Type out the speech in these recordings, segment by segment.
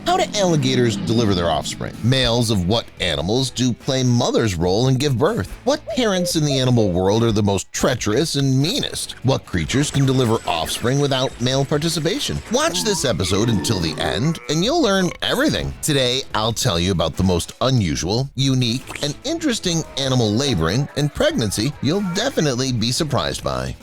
How do alligators deliver their offspring? Males of what animals do play mother's role and give birth? What parents in the animal world are the most treacherous and meanest? What creatures can deliver offspring without male participation? Watch this episode until the end and you'll learn everything. Today, I'll tell you about the most unusual, unique, and interesting animal laboring and pregnancy you'll definitely be surprised by.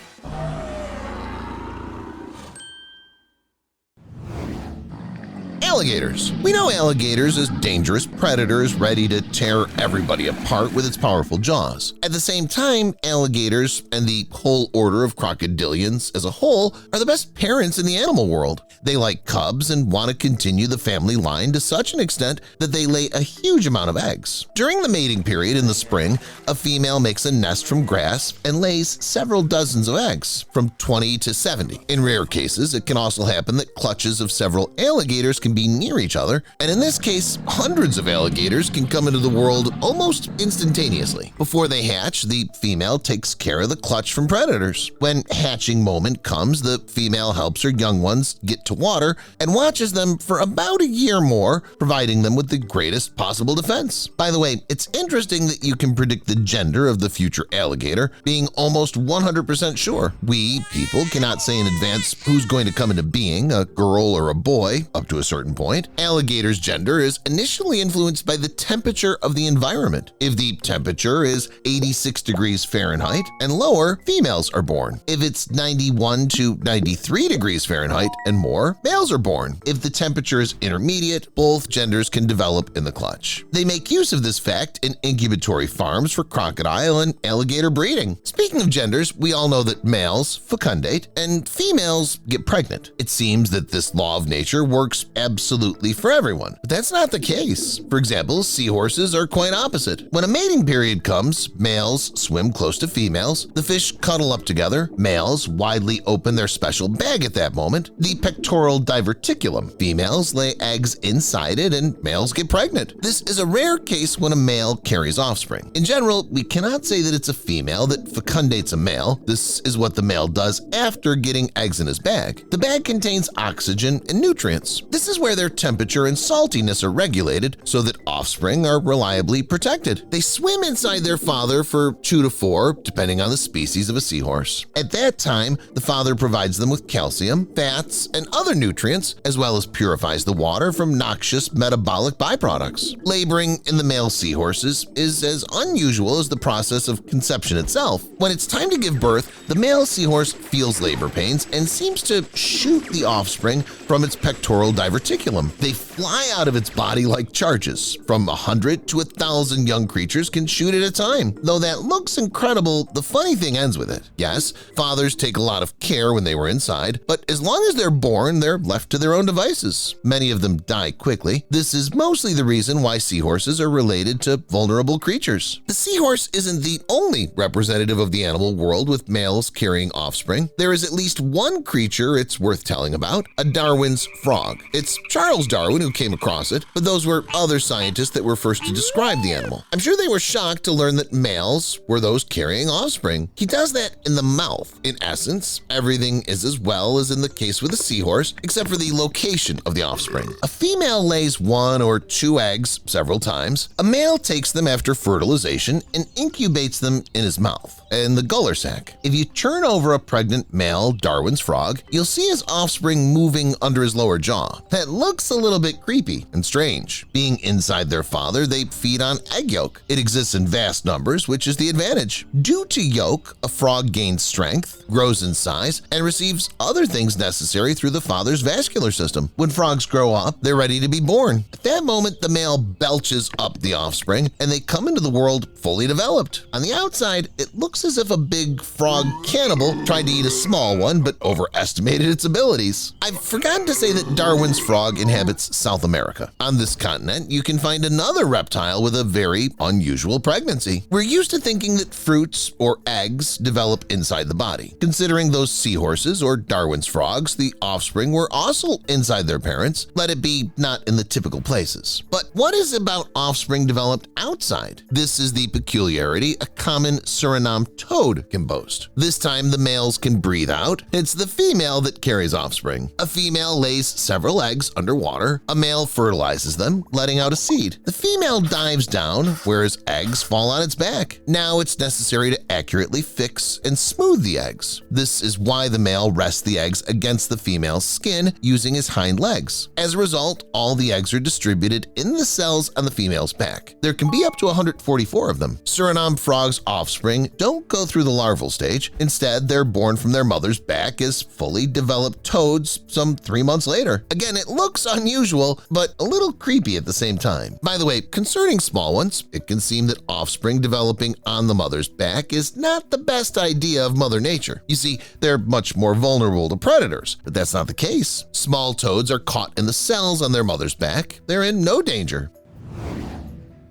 Alligators. We know alligators as dangerous predators ready to tear everybody apart with its powerful jaws. At the same time, alligators and the whole order of crocodilians as a whole are the best parents in the animal world. They like cubs and want to continue the family line to such an extent that they lay a huge amount of eggs. During the mating period in the spring, a female makes a nest from grass and lays several dozens of eggs, from 20 to 70. In rare cases, it can also happen that clutches of several alligators can be near each other, and in this case, hundreds of alligators can come into the world almost instantaneously. Before they hatch, the female takes care of the clutch from predators. When hatching moment comes, the female helps her young ones get to water and watches them for about a year more, providing them with the greatest possible defense. By the way, it's interesting that you can predict the gender of the future alligator, being almost 100% sure. We, people, cannot say in advance who's going to come into being, a girl or a boy, up to a certain point. Alligator's gender is initially influenced by the temperature of the environment. If the temperature is 86 degrees Fahrenheit and lower, females are born. If it's 91 to 93 degrees Fahrenheit and more, males are born. If the temperature is intermediate, both genders can develop in the clutch. They make use of this fact in incubatory farms for crocodile and alligator breeding. Speaking of genders, we all know that males fecundate and females get pregnant. It seems that this law of nature works absolutely for everyone, but that's not the case. For example, seahorses are quite opposite. When a mating period comes, males swim close to females, the fish cuddle up together, males widely open their special bag at that moment, the pectoral diverticulum. Females lay eggs inside it and males get pregnant. This is a rare case when a male carries offspring. In general, we cannot say that it's a female that fecundates a male. This is what the male does after getting eggs in his bag. The bag contains oxygen and nutrients. This is where their temperature and saltiness are regulated so that offspring are reliably protected. They swim inside their father for 2 to 4, depending on the species of a seahorse. At that time, the father provides them with calcium, fats, and other nutrients, as well as purifies the water from noxious metabolic byproducts. Laboring in the male seahorses is as unusual as the process of conception itself. When it's time to give birth, the male seahorse feels labor pains and seems to shoot the offspring from its pectoral diverticulum. They fly out of its body like charges. From 100 to 1,000 young creatures can shoot at a time. Though that looks incredible, the funny thing ends with it. Yes, fathers take a lot of care when they were inside, but as long as they're born, they're left to their own devices. Many of them die quickly. This is mostly the reason why seahorses are related to vulnerable creatures. The seahorse isn't the only representative of the animal world with males carrying offspring. There is at least one creature it's worth telling about, a Darwin's frog. It's Charles Darwin who came across it, but those were other scientists that were first to describe the animal. I'm sure they were shocked to learn that males were those carrying offspring. He does that in the mouth. In essence, everything is as well as in the case with a seahorse, except for the location of the offspring. A female lays 1 or 2 eggs several times. A male takes them after fertilization and incubates them in his mouth and the gular sac. If you turn over a pregnant male Darwin's frog, you'll see his offspring moving under his lower jaw. That looks a little bit creepy and strange. Being inside their father, they feed on egg yolk. It exists in vast numbers, which is the advantage. Due to yolk, a frog gains strength, grows in size, and receives other things necessary through the father's vascular system. When frogs grow up, they're ready to be born. At that moment, the male belches up the offspring, and they come into the world fully developed. On the outside, it looks as if a big frog cannibal tried to eat a small one but overestimated its abilities. I've forgotten to say that Darwin's frog inhabits South America. On this continent, you can find another reptile with a very unusual pregnancy. We're used to thinking that fruits or eggs develop inside the body. Considering those seahorses or Darwin's frogs, the offspring were also inside their parents, let it be not in the typical places. But what is about offspring developed outside? This is the peculiarity a common Suriname toad can boast. This time the males can breathe out. It's the female that carries offspring. A female lays several eggs underwater. A male fertilizes them, letting out a seed. The female dives down, where his eggs fall on its back. Now it's necessary to accurately fix and smooth the eggs. This is why the male rests the eggs against the female's skin using his hind legs. As a result, all the eggs are distributed in the cells on the female's back. There can be up to 144 of them. Suriname frogs' offspring don't go through the larval stage. Instead, they're born from their mother's back as fully developed toads some 3 months later. Again, it looks unusual, but a little creepy at the same time. By the way, concerning small ones, it can seem that offspring developing on the mother's back is not the best idea of Mother Nature. You see, they're much more vulnerable to predators, but that's not the case. Small toads are caught in the cells on their mother's back. They're in no danger.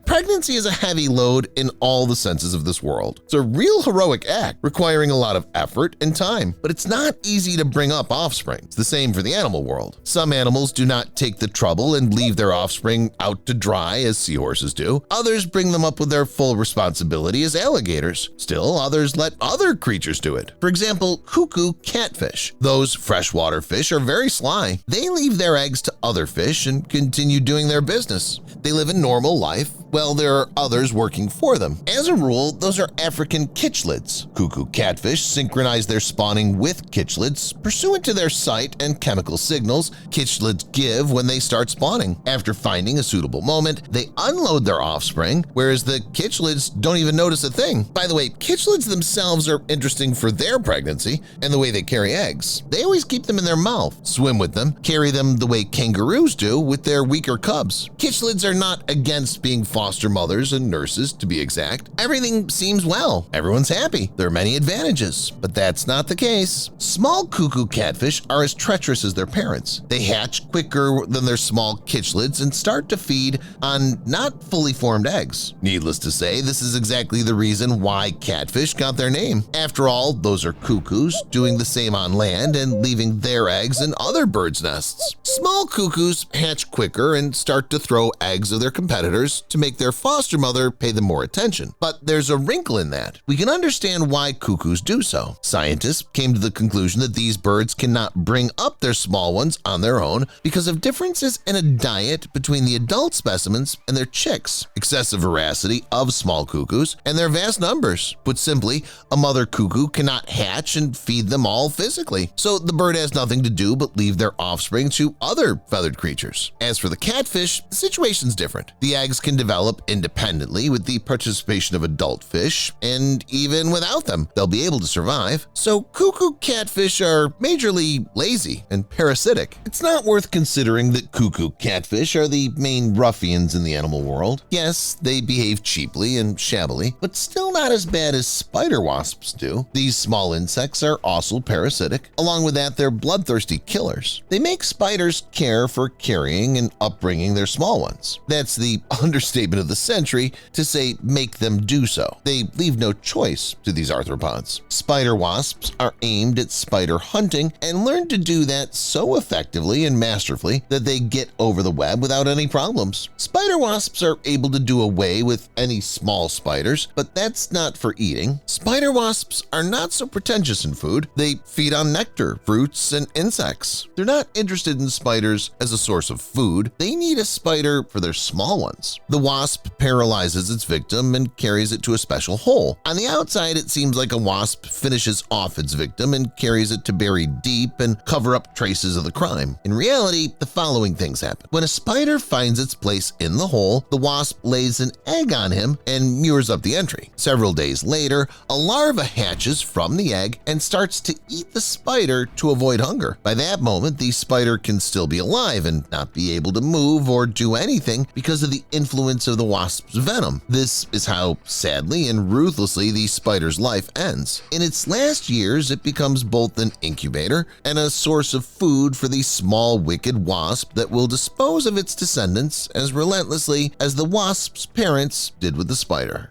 Pregnancy is a heavy load in all the senses of this world. It's a real heroic act requiring a lot of effort and time, but it's not easy to bring up offspring. It's the same for the animal world. Some animals do not take the trouble and leave their offspring out to dry as seahorses do. Others bring them up with their full responsibility as alligators. Still, others let other creatures do it. For example, cuckoo catfish. Those freshwater fish are very sly. They leave their eggs to other fish and continue doing their business. They live a normal life. Well, there are others working for them. As a rule, those are African kitchlids. Cuckoo catfish synchronize their spawning with kitchlids pursuant to their sight and chemical signals kitchlids give when they start spawning. After finding a suitable moment, they unload their offspring, whereas the kitchlids don't even notice a thing. By the way, kitchlids themselves are interesting for their pregnancy and the way they carry eggs. They always keep them in their mouth, swim with them, carry them the way kangaroos do with their weaker cubs. Kitchlids are not against being foster mothers and nurses, to be exact. Everything seems well. Everyone's happy. There are many advantages, but that's not the case. Small cuckoo catfish are as treacherous as their parents. They hatch quicker than their small kitchlids and start to feed on not fully formed eggs. Needless to say, this is exactly the reason why catfish got their name. After all, those are cuckoos doing the same on land and leaving their eggs in other birds' nests. Small cuckoos hatch quicker and start to throw eggs of their competitors to make their foster mother pay them more attention. But there's a wrinkle in that. We can understand why cuckoos do so. Scientists came to the conclusion that these birds cannot bring up their small ones on their own because of differences in a diet between the adult specimens and their chicks, excessive voracity of small cuckoos, and their vast numbers. Put simply, a mother cuckoo cannot hatch and feed them all physically, so the bird has nothing to do but leave their offspring to other feathered creatures. As for the catfish, the situation's different. The eggs can develop independently with the participation of adult fish, and even without them, they'll be able to survive. So cuckoo catfish are majorly lazy and parasitic. It's not worth considering that cuckoo catfish are the main ruffians in the animal world. Yes, they behave cheaply and shabbily, but still not as bad as spider wasps do. These small insects are also parasitic. Along with that, they're bloodthirsty killers. They make spiders care for carrying and upbringing their small ones. That's the understatement of the century to say make them do so. They leave no choice to these arthropods. Spider wasps are aimed at spider hunting and learn to do that so effectively and masterfully that they get over the web without any problems. Spider wasps are able to do away with any small spiders, but that's not for eating. Spider wasps are not so pretentious in food. They feed on nectar, fruits, and insects. They're not interested in spiders as a source of food. They need a spider for their small ones. The wasp paralyzes its victim and carries it to a special hole. On the outside, it seems like a wasp finishes off its victim and carries it to bury deep and cover up traces of the crime. In reality, the following things happen. When a spider finds its place in the hole, the wasp lays an egg on him and mures up the entry. Several days later, a larva hatches from the egg and starts to eat the spider to avoid hunger. By that moment, the spider can still be alive and not be able to move or do anything because of the influence of the wasp's venom. This is how sadly and ruthlessly the spider's life ends. In its last years, it becomes both an incubator and a source of food for the small wicked wasp that will dispose of its descendants as relentlessly as the wasp's parents did with the spider.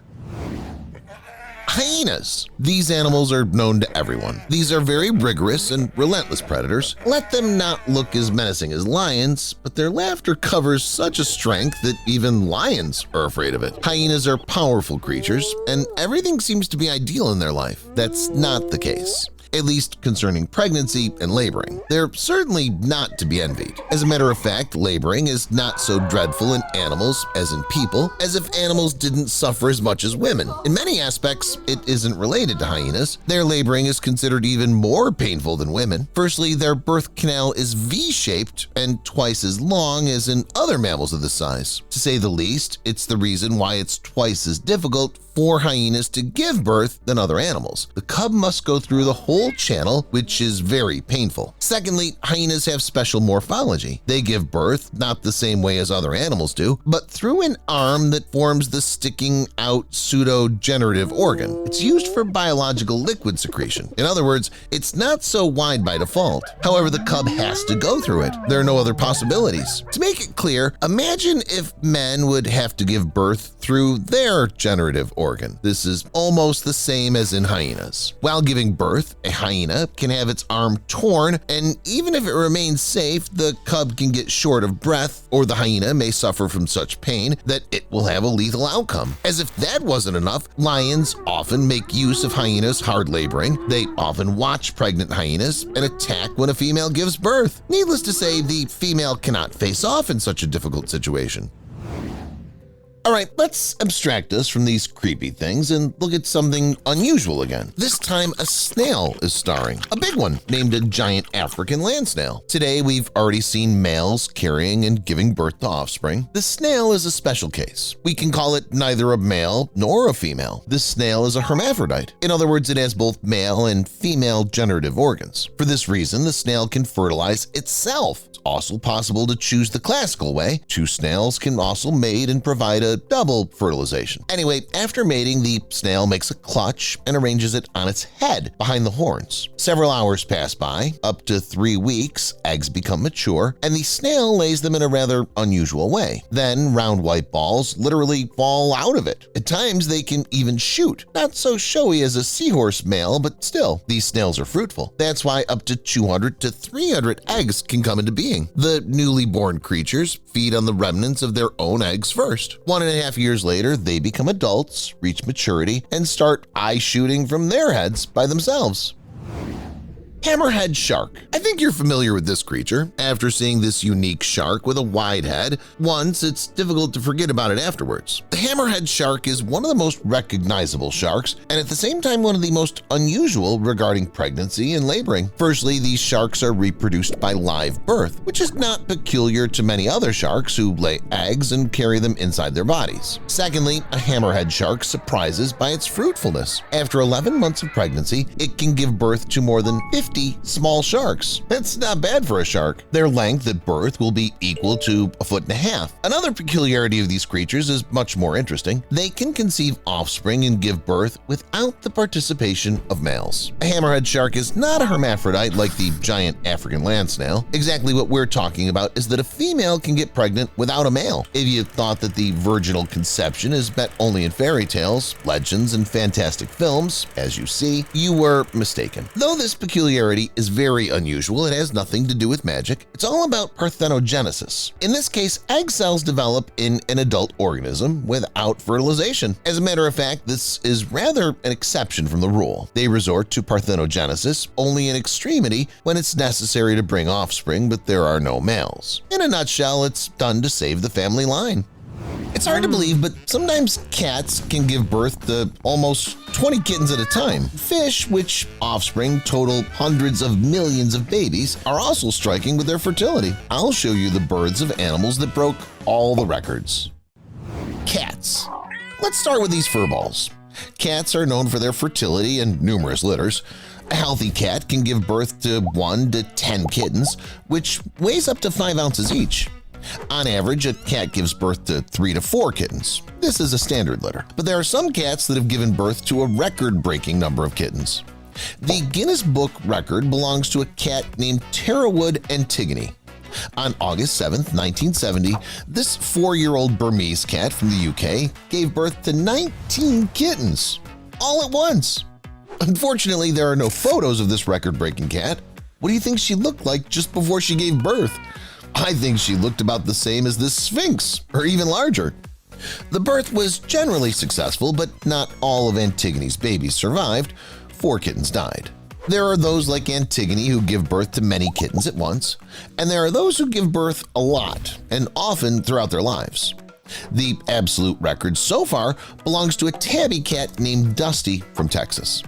Hyenas. These animals are known to everyone. These are very rigorous and relentless predators. Let them not look as menacing as lions, but their laughter covers such a strength that even lions are afraid of it. Hyenas are powerful creatures, and everything seems to be ideal in their life. That's not the case. At least concerning pregnancy and laboring. They're certainly not to be envied. As a matter of fact, laboring is not so dreadful in animals as in people, as if animals didn't suffer as much as women. In many aspects, it isn't related to hyenas. Their laboring is considered even more painful than women. Firstly, their birth canal is V-shaped and twice as long as in other mammals of this size. To say the least, it's the reason why it's twice as difficult for hyenas to give birth than other animals. The cub must go through the whole channel, which is very painful. Secondly, hyenas have special morphology. They give birth not the same way as other animals do, but through an arm that forms the sticking out pseudo-generative organ. It's used for biological liquid secretion. In other words, it's not so wide by default. However, the cub has to go through it. There are no other possibilities. To make it clear, imagine if men would have to give birth through their generative organ. This is almost the same as in hyenas. While giving birth, a hyena can have its arm torn, and even if it remains safe, the cub can get short of breath, or the hyena may suffer from such pain that it will have a lethal outcome. As if that wasn't enough, lions often make use of hyenas hard laboring. They often watch pregnant hyenas and attack when a female gives birth. Needless to say, the female cannot face off in such a difficult situation. Alright, let's abstract us from these creepy things and look at something unusual again. This time a snail is starring, a big one named a giant African land snail. Today we've already seen males carrying and giving birth to offspring. The snail is a special case. We can call it neither a male nor a female. This snail is a hermaphrodite. In other words, it has both male and female generative organs. For this reason, the snail can fertilize itself. It's also possible to choose the classical way. Two snails can also mate and provide a double fertilization. Anyway, after mating, the snail makes a clutch and arranges it on its head behind the horns. Several hours pass by, up to 3 weeks, eggs become mature, and the snail lays them in a rather unusual way. Then round white balls literally fall out of it. At times they can even shoot. Not so showy as a seahorse male, but still, these snails are fruitful. That's why up to 200 to 300 eggs can come into being. The newly born creatures feed on the remnants of their own eggs first. 1.5 years later, they become adults, reach maturity, and start eye shooting from their heads by themselves. Hammerhead shark. I think you're familiar with this creature. After seeing this unique shark with a wide head, once it's difficult to forget about it afterwards. The hammerhead shark is one of the most recognizable sharks and at the same time one of the most unusual regarding pregnancy and laboring. Firstly, these sharks are reproduced by live birth, which is not peculiar to many other sharks who lay eggs and carry them inside their bodies. Secondly, a hammerhead shark surprises by its fruitfulness. After 11 months of pregnancy, it can give birth to more than 50 small sharks. That's not bad for a shark. Their length at birth will be equal to 1.5 feet. Another peculiarity of these creatures is much more interesting. They can conceive offspring and give birth without the participation of males. A hammerhead shark is not a hermaphrodite like the giant African land snail. Exactly what we're talking about is that a female can get pregnant without a male. If you thought that the virginal conception is met only in fairy tales, legends, and fantastic films, as you see, you were mistaken. Though this peculiarity is very unusual, it has nothing to do with magic. It's all about parthenogenesis. In this case, egg cells develop in an adult organism without fertilization. As a matter of fact, this is rather an exception from the rule. They resort to parthenogenesis only in extremity when it's necessary to bring offspring, but there are no males. In a nutshell, it's done to save the family line. It's hard to believe, but sometimes cats can give birth to almost 20 kittens at a time. Fish, which offspring total hundreds of millions of babies, are also striking with their fertility. I'll show you the birds of animals that broke all the records. Cats. Let's start with these furballs. Cats are known for their fertility and numerous litters. A healthy cat can give birth to 1 to 10 kittens, which weighs up to 5 ounces each. On average, a cat gives birth to 3 to 4 kittens. This is a standard litter. But there are some cats that have given birth to a record-breaking number of kittens. The Guinness Book record belongs to a cat named Tarawood Antigone. On August 7, 1970, this 4-year-old Burmese cat from the UK gave birth to 19 kittens. all at once. Unfortunately, there are no photos of this record-breaking cat. What do you think she looked like just before she gave birth? I think she looked about the same as this Sphinx, or even larger. The birth was generally successful, but not all of Antigone's babies survived. 4 kittens died. There are those like Antigone who give birth to many kittens at once, and there are those who give birth a lot, and often throughout their lives. The absolute record so far belongs to a tabby cat named Dusty from Texas.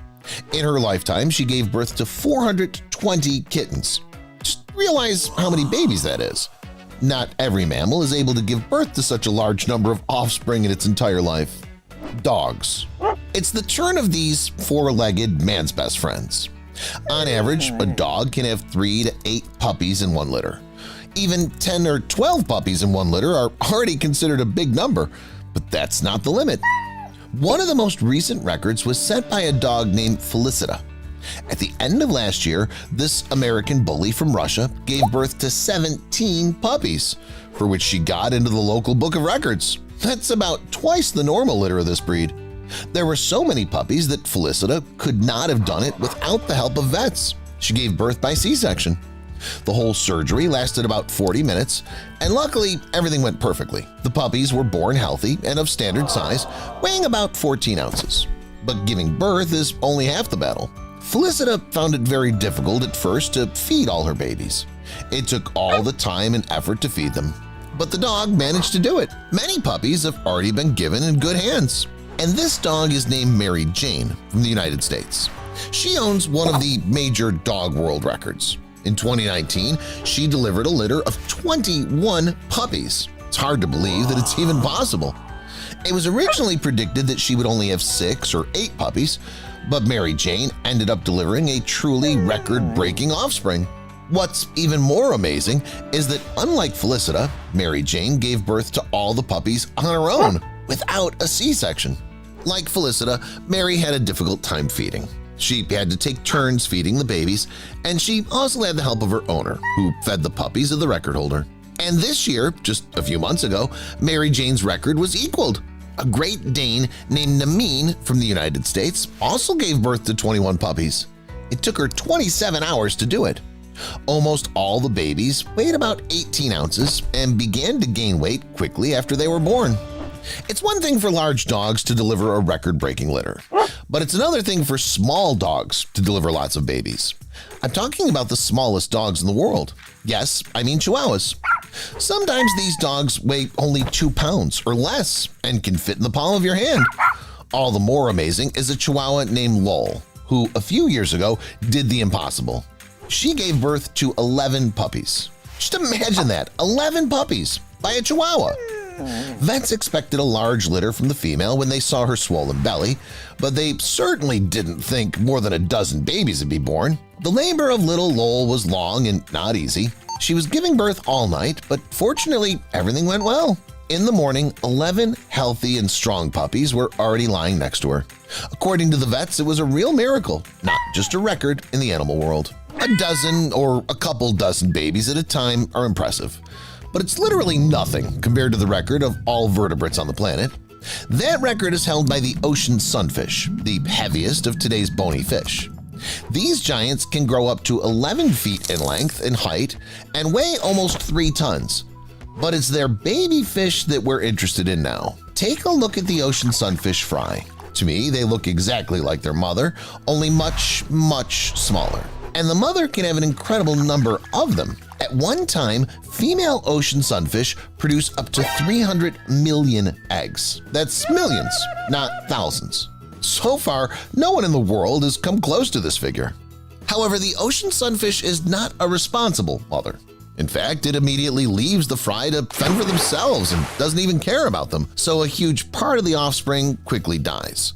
In her lifetime, she gave birth to 420 kittens. Just realize how many babies that is. Not every mammal is able to give birth to such a large number of offspring in its entire life. Dogs. It's the turn of these 4-legged man's best friends. On average, a dog can have 3 to 8 puppies in one litter. Even 10 or 12 puppies in one litter are already considered a big number, but that's not the limit. One of the most recent records was set by a dog named Felicita. At the end of last year, this American bully from Russia gave birth to 17 puppies, for which she got into the local book of records. That's about twice the normal litter of this breed. There were so many puppies that Felicita could not have done it without the help of vets. She gave birth by C-section. The whole surgery lasted about 40 minutes, and luckily everything went perfectly. The puppies were born healthy and of standard size, weighing about 14 ounces. But giving birth is only half the battle. Felicita found it very difficult at first to feed all her babies. It took all the time and effort to feed them. But the dog managed to do it. Many puppies have already been given in good hands. And this dog is named Mary Jane from the United States. She owns one of the major dog world records. In 2019, she delivered a litter of 21 puppies. It's hard to believe that it's even possible. It was originally predicted that she would only have 6 or 8 puppies, but Mary Jane ended up delivering a truly record-breaking offspring. What's even more amazing is that unlike Felicita, Mary Jane gave birth to all the puppies on her own without a C-section. Like Felicita, Mary had a difficult time feeding. She had to take turns feeding the babies, and she also had the help of her owner, who fed the puppies of the record holder. And this year, just a few months ago, Mary Jane's record was equaled. A Great Dane named Namine from the United States also gave birth to 21 puppies. It took her 27 hours to do it. Almost all the babies weighed about 18 ounces and began to gain weight quickly after they were born. It's one thing for large dogs to deliver a record-breaking litter, but it's another thing for small dogs to deliver lots of babies. I'm talking about the smallest dogs in the world. Yes, I mean Chihuahuas. Sometimes these dogs weigh only 2 pounds or less and can fit in the palm of your hand. All the more amazing is a Chihuahua named Lowell, who a few years ago did the impossible. She gave birth to 11 puppies. Just imagine that, 11 puppies by a Chihuahua. Vets expected a large litter from the female when they saw her swollen belly, but they certainly didn't think more than a dozen babies would be born. The labor of little Lowell was long and not easy. She was giving birth all night, but fortunately everything went well. In the morning, 11 healthy and strong puppies were already lying next to her. According to the vets, it was a real miracle, not just a record in the animal world. A dozen or a couple dozen babies at a time are impressive, but it's literally nothing compared to the record of all vertebrates on the planet. That record is held by the ocean sunfish, the heaviest of today's bony fish. These giants can grow up to 11 feet in length and height and weigh almost 3 tons. But it's their baby fish that we're interested in now. Take a look at the ocean sunfish fry. To me, they look exactly like their mother, only much, much smaller. And the mother can have an incredible number of them. At one time, female ocean sunfish produce up to 300 million eggs. That's millions, not thousands. So far, no one in the world has come close to this figure. However, the ocean sunfish is not a responsible mother. In fact, it immediately leaves the fry to fend for themselves and doesn't even care about them, so a huge part of the offspring quickly dies.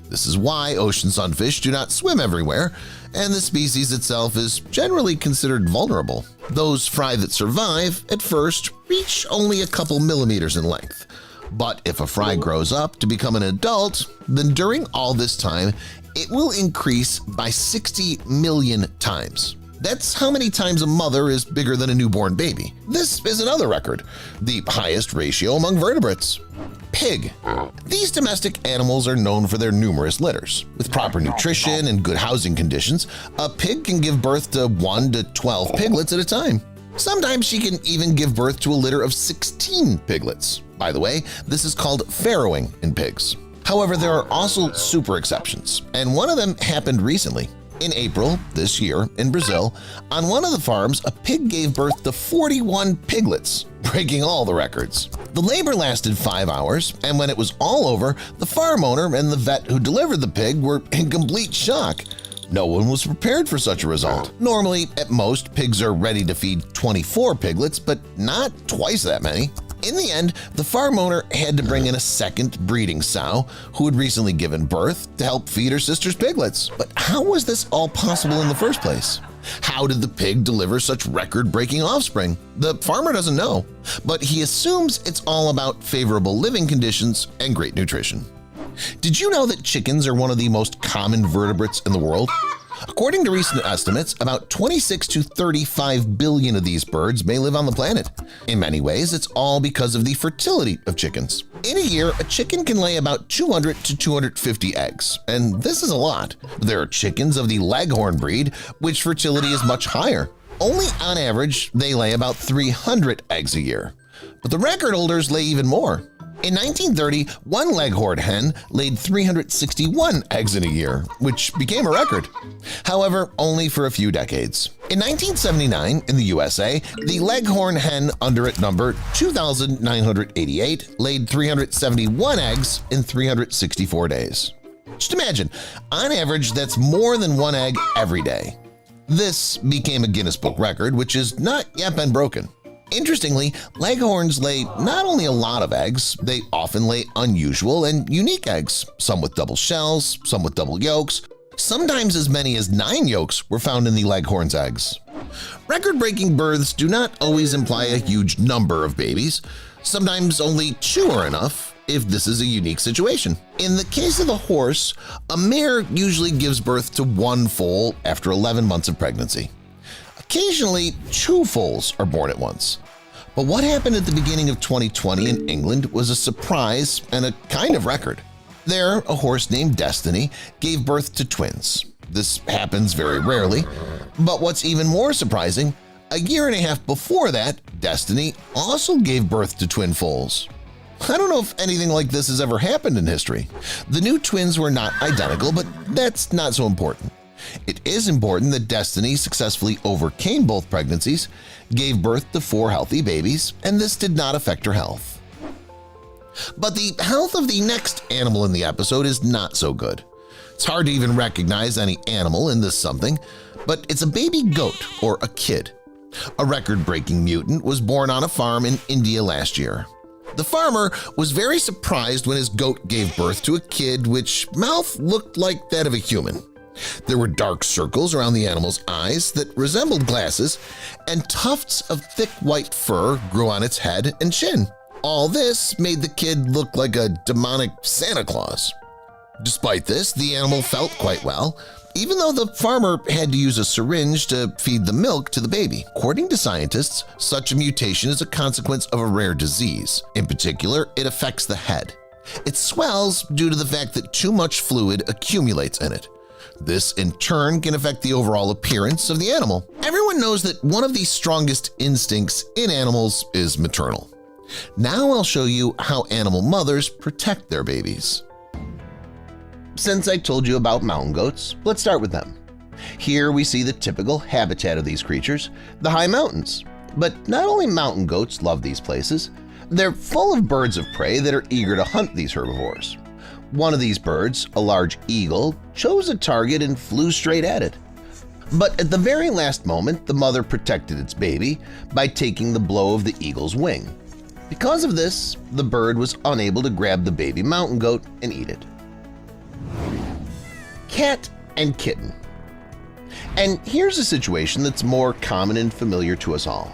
This is why ocean sunfish do not swim everywhere, and the species itself is generally considered vulnerable. Those fry that survive, at first, reach only a couple millimeters in length. But if a fry grows up to become an adult, then during all this time, it will increase by 60 million times. That's how many times a mother is bigger than a newborn baby. This is another record, the highest ratio among vertebrates. Pig. These domestic animals are known for their numerous litters. With proper nutrition and good housing conditions, a pig can give birth to 1 to 12 piglets at a time. Sometimes she can even give birth to a litter of 16 piglets. By the way, this is called farrowing in pigs. However, there are also super exceptions, and one of them happened recently. In April this year in Brazil, on one of the farms, a pig gave birth to 41 piglets, breaking all the records. The labor lasted 5 hours, and when it was all over, the farm owner and the vet who delivered the pig were in complete shock. No one was prepared for such a result. Normally, at most, pigs are ready to feed 24 piglets, but not twice that many. In the end, the farm owner had to bring in a second breeding sow who had recently given birth to help feed her sister's piglets. But how was this all possible in the first place? How did the pig deliver such record-breaking offspring? The farmer doesn't know, but he assumes it's all about favorable living conditions and great nutrition. Did you know that chickens are one of the most common vertebrates in the world? According to recent estimates, about 26 to 35 billion of these birds may live on the planet. In many ways, it's all because of the fertility of chickens. In a year, a chicken can lay about 200 to 250 eggs, and this is a lot. There are chickens of the Leghorn breed, which fertility is much higher. Only on average, they lay about 300 eggs a year. But the record holders lay even more. In 1930, one Leghorn hen laid 361 eggs in a year, which became a record. However, only for a few decades. In 1979, in the USA, the Leghorn hen under at number 2,988 laid 371 eggs in 364 days. Just imagine, on average, that's more than one egg every day. This became a Guinness Book record, which has not yet been broken. Interestingly, Leghorns lay not only a lot of eggs, they often lay unusual and unique eggs, some with double shells, some with double yolks. Sometimes as many as 9 yolks were found in the Leghorn's eggs. Record-breaking births do not always imply a huge number of babies. Sometimes only 2 are enough if this is a unique situation. In the case of the horse, a mare usually gives birth to 1 foal after 11 months of pregnancy. Occasionally, 2 foals are born at once. But what happened at the beginning of 2020 in England was a surprise and a kind of record. There, a horse named Destiny gave birth to twins. This happens very rarely, but what's even more surprising, a year and a half before that, Destiny also gave birth to twin foals. I don't know if anything like this has ever happened in history. The new twins were not identical, but that's not so important. It is important that Destiny successfully overcame both pregnancies, gave birth to 4 healthy babies, and this did not affect her health. But the health of the next animal in the episode is not so good. It's hard to even recognize any animal in this something, but it's a baby goat or a kid. A record-breaking mutant was born on a farm in India last year. The farmer was very surprised when his goat gave birth to a kid which mouth looked like that of a human. There were dark circles around the animal's eyes that resembled glasses, and tufts of thick white fur grew on its head and chin. All this made the kid look like a demonic Santa Claus. Despite this, the animal felt quite well, even though the farmer had to use a syringe to feed the milk to the baby. According to scientists, such a mutation is a consequence of a rare disease. In particular, it affects the head. It swells due to the fact that too much fluid accumulates in it. This, in turn, can affect the overall appearance of the animal. Everyone knows that one of the strongest instincts in animals is maternal. Now I'll show you how animal mothers protect their babies. Since I told you about mountain goats, let's start with them. Here we see the typical habitat of these creatures, the high mountains. But not only mountain goats love these places, they're full of birds of prey that are eager to hunt these herbivores. One of these birds, a large eagle, chose a target and flew straight at it. But at the very last moment, the mother protected its baby by taking the blow of the eagle's wing. Because of this, the bird was unable to grab the baby mountain goat and eat it. Cat and kitten. And here's a situation that's more common and familiar to us all.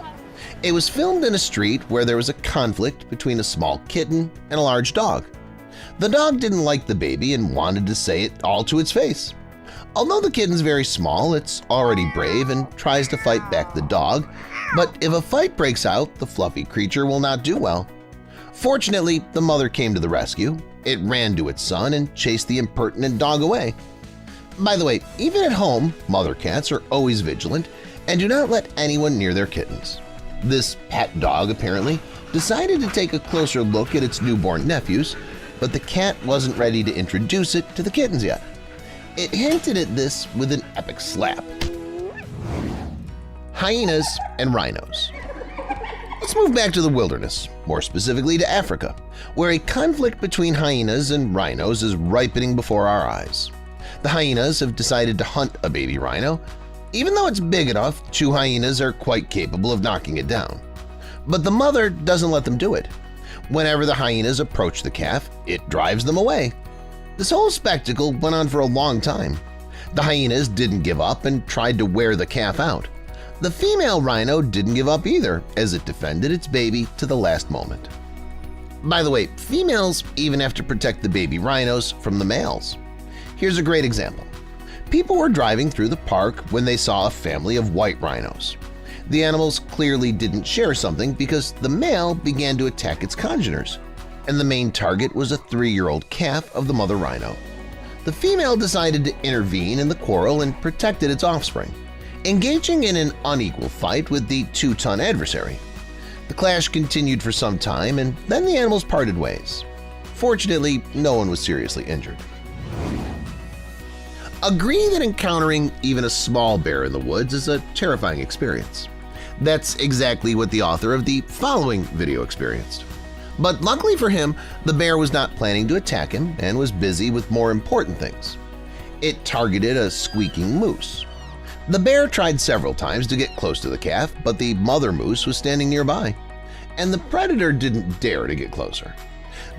It was filmed in a street where there was a conflict between a small kitten and a large dog. The dog didn't like the baby and wanted to say it all to its face. Although the kitten's very small, it's already brave and tries to fight back the dog, but if a fight breaks out, the fluffy creature will not do well. Fortunately, the mother came to the rescue. It ran to its son and chased the impertinent dog away. By the way, even at home, mother cats are always vigilant and do not let anyone near their kittens. This pet dog apparently decided to take a closer look at its newborn nephews, but the cat wasn't ready to introduce it to the kittens yet. It hinted at this with an epic slap. Hyenas and rhinos. Let's move back to the wilderness, more specifically to Africa, where a conflict between hyenas and rhinos is ripening before our eyes. The hyenas have decided to hunt a baby rhino. Even though it's big enough, 2 hyenas are quite capable of knocking it down. But the mother doesn't let them do it. Whenever the hyenas approach the calf, it drives them away. This whole spectacle went on for a long time. The hyenas didn't give up and tried to wear the calf out. The female rhino didn't give up either, as it defended its baby to the last moment. By the way, females even have to protect the baby rhinos from the males. Here's a great example. People were driving through the park when they saw a family of white rhinos. The animals clearly didn't share something because the male began to attack its congeners, and the main target was a 3-year-old calf of the mother rhino. The female decided to intervene in the quarrel and protected its offspring, engaging in an unequal fight with the 2-ton adversary. The clash continued for some time, and then the animals parted ways. Fortunately, no one was seriously injured. Agree that encountering even a small bear in the woods is a terrifying experience. That's exactly what the author of the following video experienced. But luckily for him, the bear was not planning to attack him and was busy with more important things. It targeted a squeaking moose. The bear tried several times to get close to the calf, but the mother moose was standing nearby, and the predator didn't dare to get closer.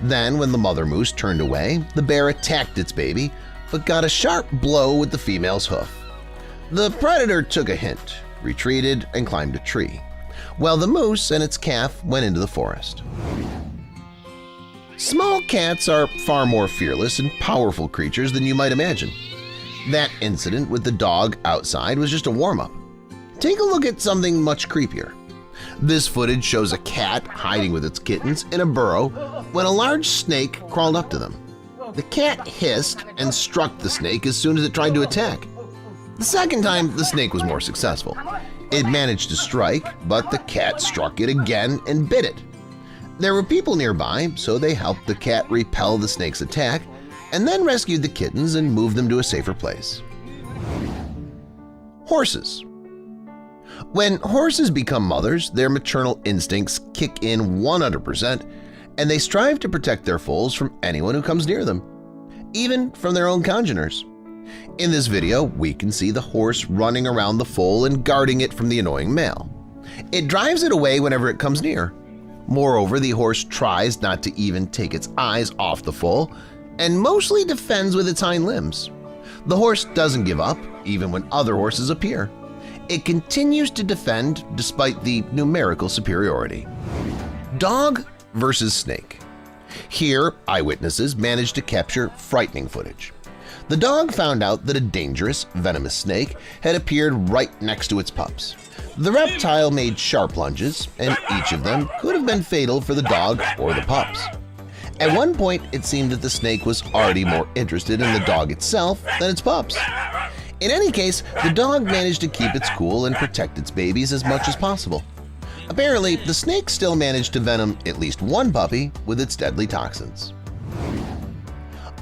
Then, when the mother moose turned away, the bear attacked its baby, but got a sharp blow with the female's hoof. The predator took a hint, retreated, and climbed a tree, while the moose and its calf went into the forest. Small cats are far more fearless and powerful creatures than you might imagine. That incident with the dog outside was just a warm-up. Take a look at something much creepier. This footage shows a cat hiding with its kittens in a burrow when a large snake crawled up to them. The cat hissed and struck the snake as soon as it tried to attack. The second time, the snake was more successful. It managed to strike, but the cat struck it again and bit it. There were people nearby, so they helped the cat repel the snake's attack and then rescued the kittens and moved them to a safer place. Horses. When horses become mothers, their maternal instincts kick in 100%, and they strive to protect their foals from anyone who comes near them, even from their own congeners. In this video, we can see the horse running around the foal and guarding it from the annoying male. It drives it away whenever it comes near. Moreover, the horse tries not to even take its eyes off the foal and mostly defends with its hind limbs. The horse doesn't give up, even when other horses appear. It continues to defend despite the numerical superiority. Dog versus snake. Here, eyewitnesses managed to capture frightening footage. The dog found out that a dangerous, venomous snake had appeared right next to its pups. The reptile made sharp lunges, and each of them could have been fatal for the dog or the pups. At one point, it seemed that the snake was already more interested in the dog itself than its pups. In any case, the dog managed to keep its cool and protect its babies as much as possible. Apparently, the snake still managed to venom at least one puppy with its deadly toxins.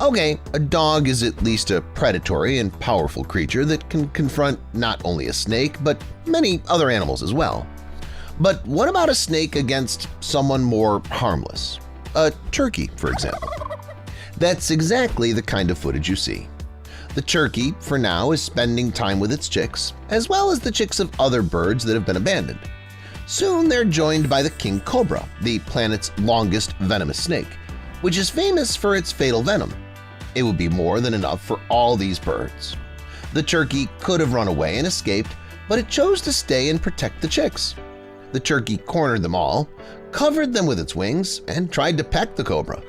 Okay, a dog is at least a predatory and powerful creature that can confront not only a snake but many other animals as well. But what about a snake against someone more harmless? A turkey, for example. That's exactly the kind of footage you see. The turkey, for now, is spending time with its chicks, as well as the chicks of other birds that have been abandoned. Soon they're joined by the king cobra, the planet's longest venomous snake, which is famous for its fatal venom. It would be more than enough for all these birds. The turkey could have run away and escaped, but it chose to stay and protect the chicks. The turkey cornered them all, covered them with its wings, and tried to peck the cobra.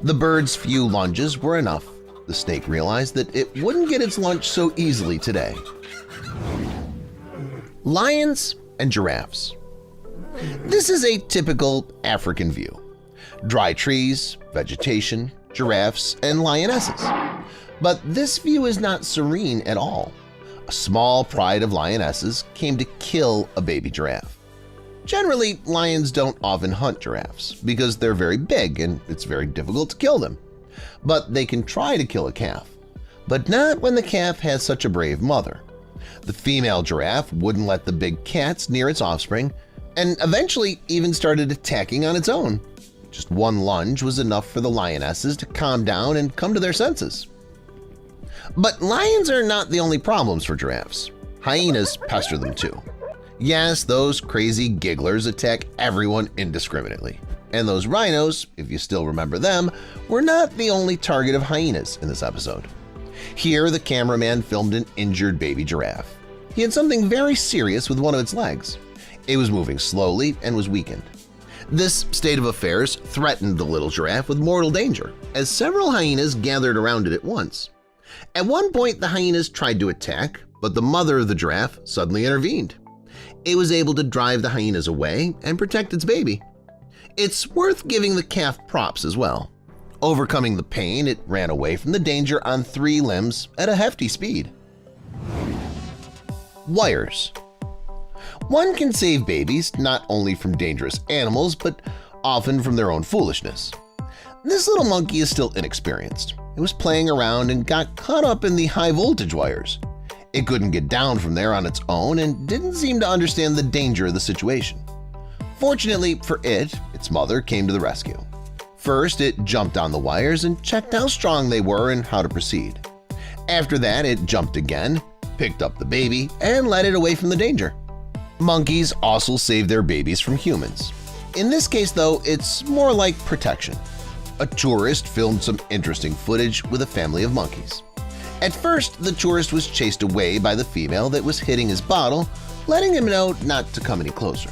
The bird's few lunges were enough. the snake realized that it wouldn't get its lunch so easily today. Lions and giraffes. This is a typical African view. Dry trees, vegetation, giraffes, and lionesses. But this view is not serene at all. A small pride of lionesses came to kill a baby giraffe. Generally, lions don't often hunt giraffes because they're very big and it's very difficult to kill them. But they can try to kill a calf, but not when the calf has such a brave mother. The female giraffe wouldn't let the big cats near its offspring and eventually even started attacking on its own. Just one lunge was enough for the lionesses to calm down and come to their senses. But lions are not the only problems for giraffes. Hyenas pester them too. Yes, those crazy gigglers attack everyone indiscriminately. And those rhinos, if you still remember them, were not the only target of hyenas in this episode. Here, the cameraman filmed an injured baby giraffe. He had something very serious with one of its legs. It was moving slowly and was weakened. This state of affairs threatened the little giraffe with mortal danger, as several hyenas gathered around it at once. At one point, the hyenas tried to attack, but the mother of the giraffe suddenly intervened. It was able to drive the hyenas away and protect its baby. It's worth giving the calf props as well. Overcoming the pain, it ran away from the danger on 3 limbs at a hefty speed. Wires. One can save babies not only from dangerous animals, but often from their own foolishness. This little monkey is still inexperienced. It was playing around and got caught up in the high-voltage wires. It couldn't get down from there on its own and didn't seem to understand the danger of the situation. Fortunately for it, its mother came to the rescue. First, it jumped on the wires and checked how strong they were and how to proceed. After that, it jumped again, picked up the baby, and led it away from the danger. Monkeys also save their babies from humans. In this case, though, it's more like protection. A tourist filmed some interesting footage with a family of monkeys. At first, the tourist was chased away by the female that was hitting his bottle, letting him know not to come any closer.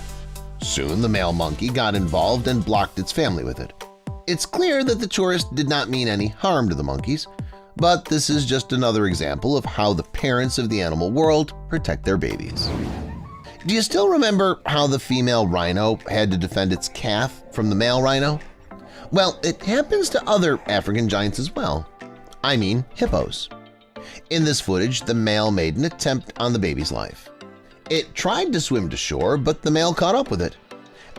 Soon, the male monkey got involved and blocked its family with it. It's clear that the tourist did not mean any harm to the monkeys, but this is just another example of how the parents of the animal world protect their babies. Do you still remember how the female rhino had to defend its calf from the male rhino? Well, it happens to other African giants as well. I mean hippos. In this footage, the male made an attempt on the baby's life. It tried to swim to shore, but the male caught up with it.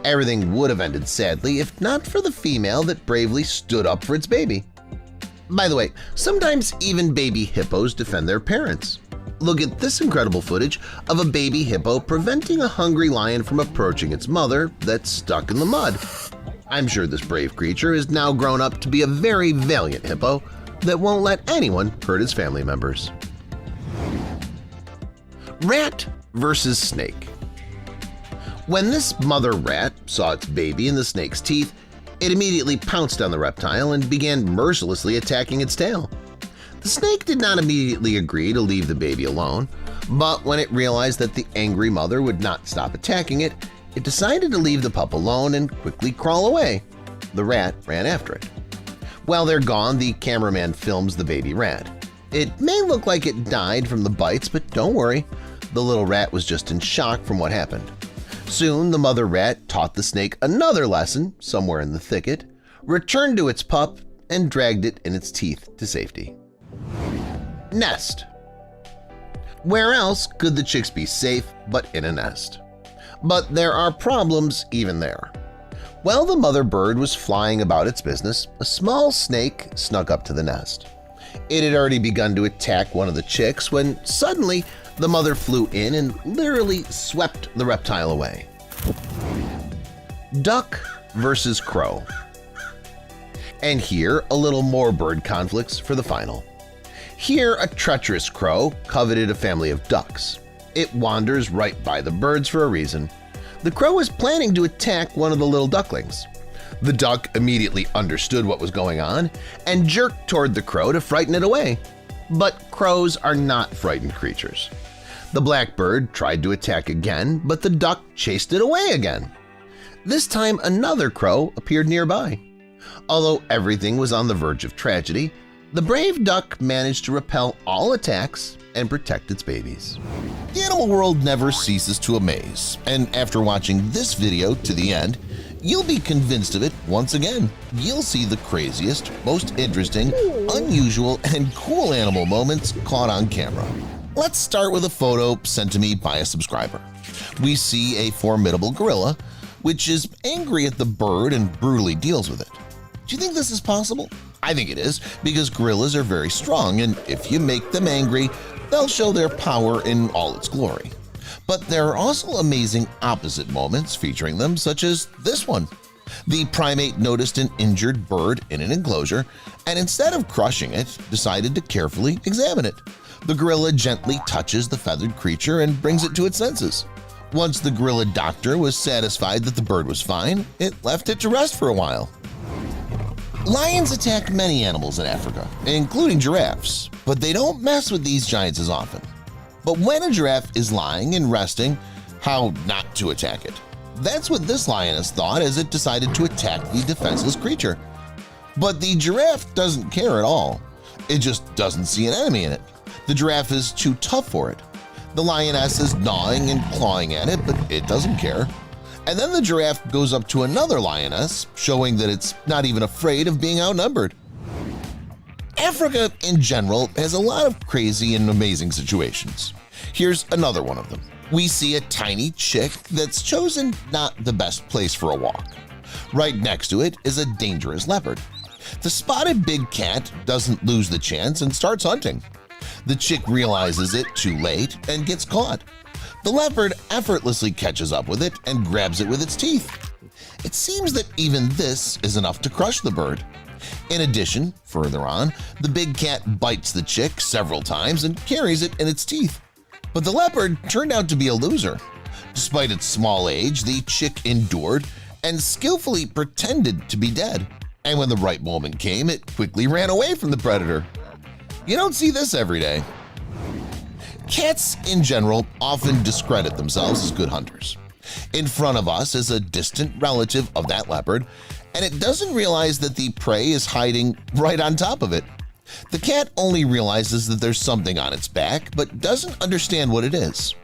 Everything would have ended sadly if not for the female that bravely stood up for its baby. By the way, sometimes even baby hippos defend their parents. Look at this incredible footage of a baby hippo preventing a hungry lion from approaching its mother that's stuck in the mud. I'm sure this brave creature is now grown up to be a very valiant hippo that won't let anyone hurt his family members. Rat versus snake. When this mother rat saw its baby in the snake's teeth, it immediately pounced on the reptile and began mercilessly attacking its tail. The snake did not immediately agree to leave the baby alone, but when it realized that the angry mother would not stop attacking it, it decided to leave the pup alone and quickly crawl away. The rat ran after it. While they're gone, the cameraman films the baby rat. It may look like it died from the bites, but don't worry, the little rat was just in shock from what happened. Soon, the mother rat taught the snake another lesson somewhere in the thicket, returned to its pup, and dragged it in its teeth to safety. Nest. Where else could the chicks be safe but in a nest? But there are problems even there. While the mother bird was flying about its business, a small snake snuck up to the nest. It had already begun to attack one of the chicks when suddenly the mother flew in and literally swept the reptile away. Duck versus crow. And here, a little more bird conflicts for the final. Here, a treacherous crow coveted a family of ducks. It wanders right by the birds for a reason. The crow was planning to attack one of the little ducklings. The duck immediately understood what was going on and jerked toward the crow to frighten it away. But crows are not frightened creatures. The blackbird tried to attack again, but the duck chased it away again. This time, another crow appeared nearby. Although everything was on the verge of tragedy, The brave duck managed to repel all attacks and protect its babies. The animal world never ceases to amaze, and after watching this video to the end, you'll be convinced of it once again. You'll see the craziest, most interesting, unusual, and cool animal moments caught on camera. Let's start with a photo sent to me by a subscriber. We see a formidable gorilla, which is angry at the bird and brutally deals with it. Do you think this is possible? I think it is, because gorillas are very strong, and if you make them angry, they'll show their power in all its glory. But there are also amazing opposite moments featuring them, such as this one. The primate noticed an injured bird in an enclosure, and instead of crushing it, decided to carefully examine it. The gorilla gently touches the feathered creature and brings it to its senses. Once the gorilla doctor was satisfied that the bird was fine, it left it to rest for a while. Lions attack many animals in Africa, including giraffes, but they don't mess with these giants as often. But when a giraffe is lying and resting, how not to attack it? That's what this lioness thought as it decided to attack the defenseless creature. But the giraffe doesn't care at all. It just doesn't see an enemy in it. The giraffe is too tough for it. The lioness is gnawing and clawing at it, but it doesn't care. And then the giraffe goes up to another lioness, showing that it's not even afraid of being outnumbered. Africa in general has a lot of crazy and amazing situations. Here's another one of them. We see a tiny chick that's chosen not the best place for a walk. Right next to it is a dangerous leopard. The spotted big cat doesn't lose the chance and starts hunting. The chick realizes it too late and gets caught. The leopard effortlessly catches up with it and grabs it with its teeth. It seems that even this is enough to crush the bird. In addition, further on, the big cat bites the chick several times and carries it in its teeth. But the leopard turned out to be a loser. Despite its small age, the chick endured and skillfully pretended to be dead. And when the right moment came, it quickly ran away from the predator. You don't see this every day. Cats in general often discredit themselves as good hunters. In front of us is a distant relative of that leopard, and it doesn't realize that the prey is hiding right on top of it. The cat only realizes that there's something on its back, but doesn't understand what it is.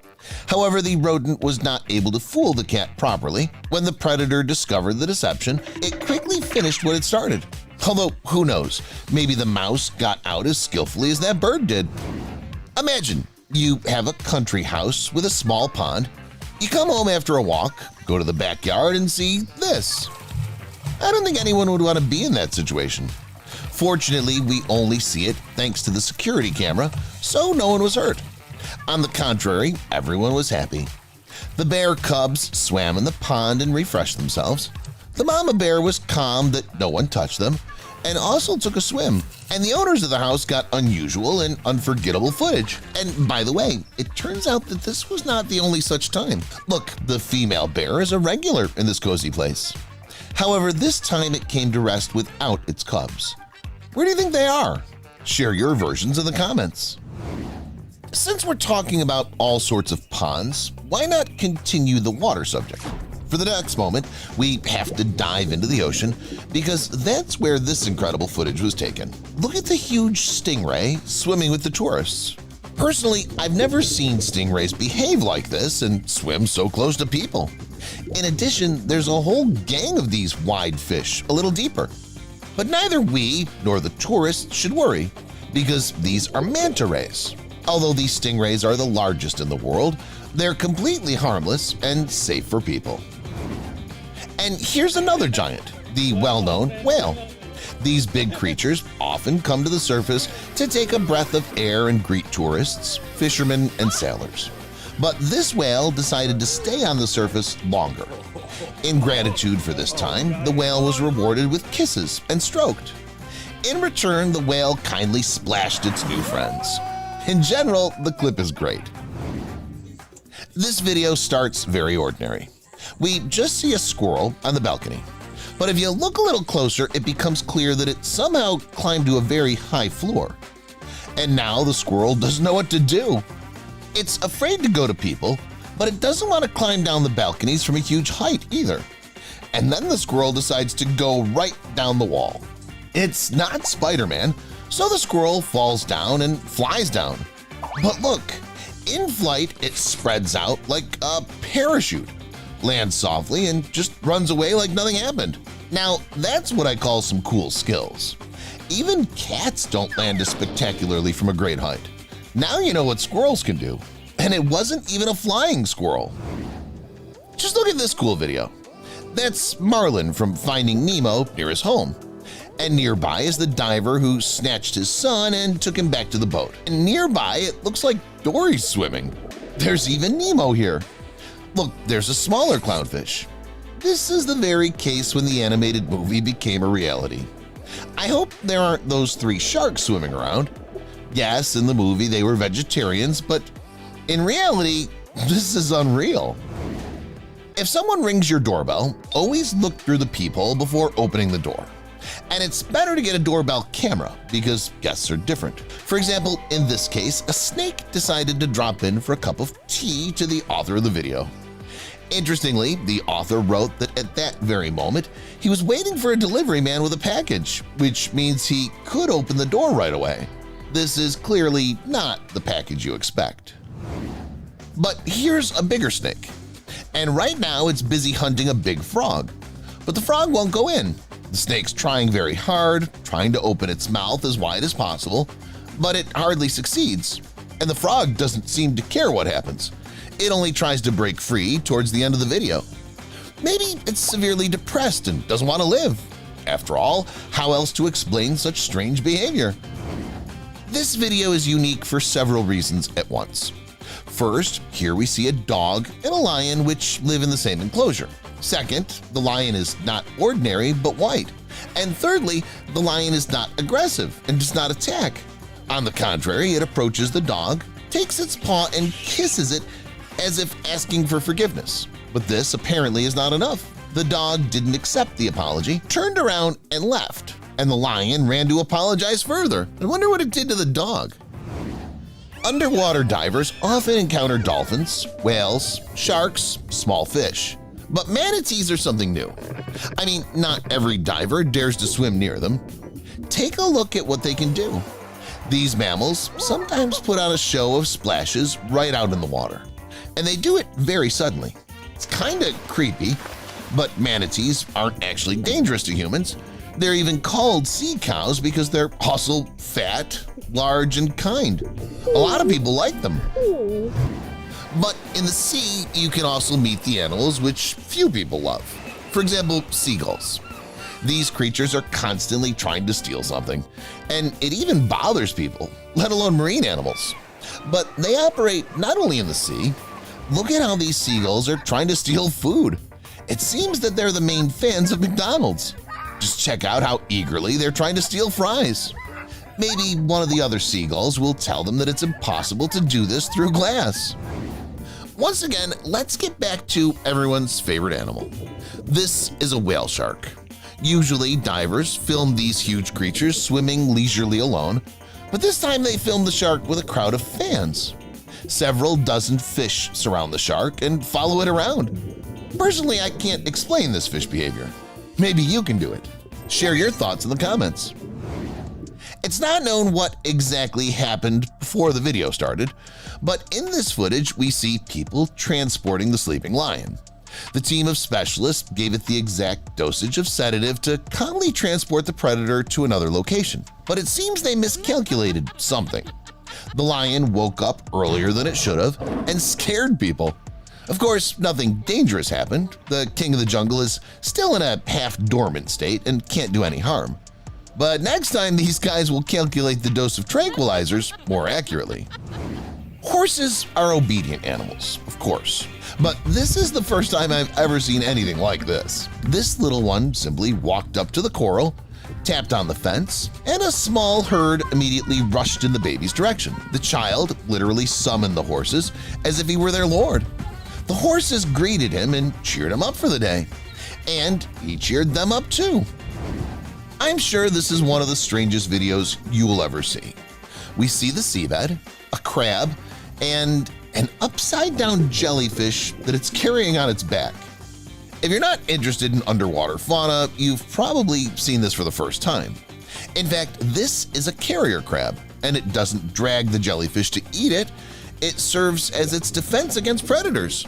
However, the rodent was not able to fool the cat properly. When the predator discovered the deception, it quickly finished what it started. Although, who knows, maybe the mouse got out as skillfully as that bird did. Imagine you have a country house with a small pond. You come home after a walk, go to the backyard, and see this. I don't think anyone would want to be in that situation. Fortunately, we only see it thanks to the security camera, so no one was hurt. On the contrary, everyone was happy. The bear cubs swam in the pond and refreshed themselves. The mama bear was calm that no one touched them and also took a swim. And the owners of the house got unusual and unforgettable footage. And by the way, it turns out that this was not the only such time. Look, the female bear is a regular in this cozy place. However, this time it came to rest without its cubs. Where do you think they are? Share your versions in the comments. Since we're talking about all sorts of ponds, why not continue the water subject? For the next moment, we have to dive into the ocean because that's where this incredible footage was taken. Look at the huge stingray swimming with the tourists. Personally, I've never seen stingrays behave like this and swim so close to people. In addition, there's a whole gang of these wide fish a little deeper. But neither we nor the tourists should worry because these are manta rays. Although these stingrays are the largest in the world, they're completely harmless and safe for people. And here's another giant, the well-known whale. These big creatures often come to the surface to take a breath of air and greet tourists, fishermen, and sailors. But this whale decided to stay on the surface longer. In gratitude for this time, the whale was rewarded with kisses and stroked. In return, the whale kindly splashed its new friends. In general, the clip is great. This video starts very ordinary. We just see a squirrel on the balcony. But if you look a little closer, it becomes clear that it somehow climbed to a very high floor. And now the squirrel doesn't know what to do. It's afraid to go to people, but it doesn't want to climb down the balconies from a huge height either. And then the squirrel decides to go right down the wall. It's not Spider-Man, So the squirrel falls down and flies down. But look, in flight it spreads out like a parachute, lands softly, and just runs away like nothing happened. Now that's what I call some cool skills. Even cats don't land as spectacularly from a great height. Now you know what squirrels can do. And it wasn't even a flying squirrel. Just look at this cool video. That's Marlin from Finding Nemo near his home. And nearby is the diver who snatched his son and took him back to the boat. And nearby it looks like Dory's swimming. There's even Nemo here. Look, there's a smaller clownfish. This is the very case when the animated movie became a reality. I hope there aren't those 3 sharks swimming around. Yes, in the movie they were vegetarians, but in reality, this is unreal. If someone rings your doorbell, always look through the peephole before opening the door. And it's better to get a doorbell camera because guests are different. For example, in this case, a snake decided to drop in for a cup of tea to the author of the video. Interestingly, the author wrote that at that very moment, he was waiting for a delivery man with a package, which means he could open the door right away. This is clearly not the package you expect. But here's a bigger snake. And right now it's busy hunting a big frog. But the frog won't go in. The snake's trying very hard, trying to open its mouth as wide as possible, but it hardly succeeds. And the frog doesn't seem to care what happens. It only tries to break free towards the end of the video. Maybe it's severely depressed and doesn't want to live. After all, how else to explain such strange behavior? This video is unique for several reasons at once. First, here we see a dog and a lion which live in the same enclosure. Second, the lion is not ordinary but white. And thirdly, the lion is not aggressive and does not attack. On the contrary, it approaches the dog, takes its paw and kisses it as if asking for forgiveness. But this apparently is not enough. The dog didn't accept the apology, turned around and left. And the lion ran to apologize further. I wonder what it did to the dog. Underwater divers often encounter dolphins, whales, sharks, small fish. But manatees are something new. I mean, not every diver dares to swim near them. Take a look at what they can do. These mammals sometimes put on a show of splashes right out in the water. And they do it very suddenly. It's kinda creepy, but manatees aren't actually dangerous to humans. They're even called sea cows because they're also fat, large, and kind. A lot of people like them. But in the sea, you can also meet the animals which few people love. For example, seagulls. These creatures are constantly trying to steal something, and it even bothers people, let alone marine animals. But they operate not only in the sea. Look at how these seagulls are trying to steal food. It seems that they're the main fans of McDonald's. Just check out how eagerly they're trying to steal fries. Maybe one of the other seagulls will tell them that it's impossible to do this through glass. Once again, let's get back to everyone's favorite animal. This is a whale shark. Usually, divers film these huge creatures swimming leisurely alone, but this time they filmed the shark with a crowd of fans. Several dozen fish surround the shark and follow it around. Personally, I can't explain this fish behavior. Maybe you can do it. Share your thoughts in the comments. It's not known what exactly happened before the video started, but in this footage we see people transporting the sleeping lion. The team of specialists gave it the exact dosage of sedative to calmly transport the predator to another location, but it seems they miscalculated something. The lion woke up earlier than it should have and scared people. Of course, nothing dangerous happened. The king of the jungle is still in a half-dormant state and can't do any harm. But next time, these guys will calculate the dose of tranquilizers more accurately. Horses are obedient animals, of course, but this is the first time I've ever seen anything like this. This little one simply walked up to the corral, tapped on the fence, and a small herd immediately rushed in the baby's direction. The child literally summoned the horses as if he were their lord. The horses greeted him and cheered him up for the day, and he cheered them up too. I'm sure this is one of the strangest videos you will ever see. We see the seabed, a crab, and an upside-down jellyfish that it's carrying on its back. If you're not interested in underwater fauna, you've probably seen this for the first time. In fact, this is a carrier crab, and it doesn't drag the jellyfish to eat it. It serves as its defense against predators.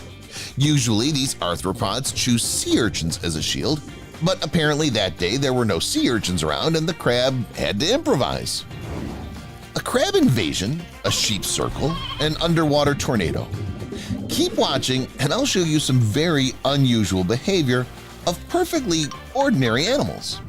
Usually, these arthropods choose sea urchins as a shield, but apparently that day there were no sea urchins around and the crab had to improvise. A crab invasion, a sheep circle, an underwater tornado. Keep watching and I'll show you some very unusual behavior of perfectly ordinary animals.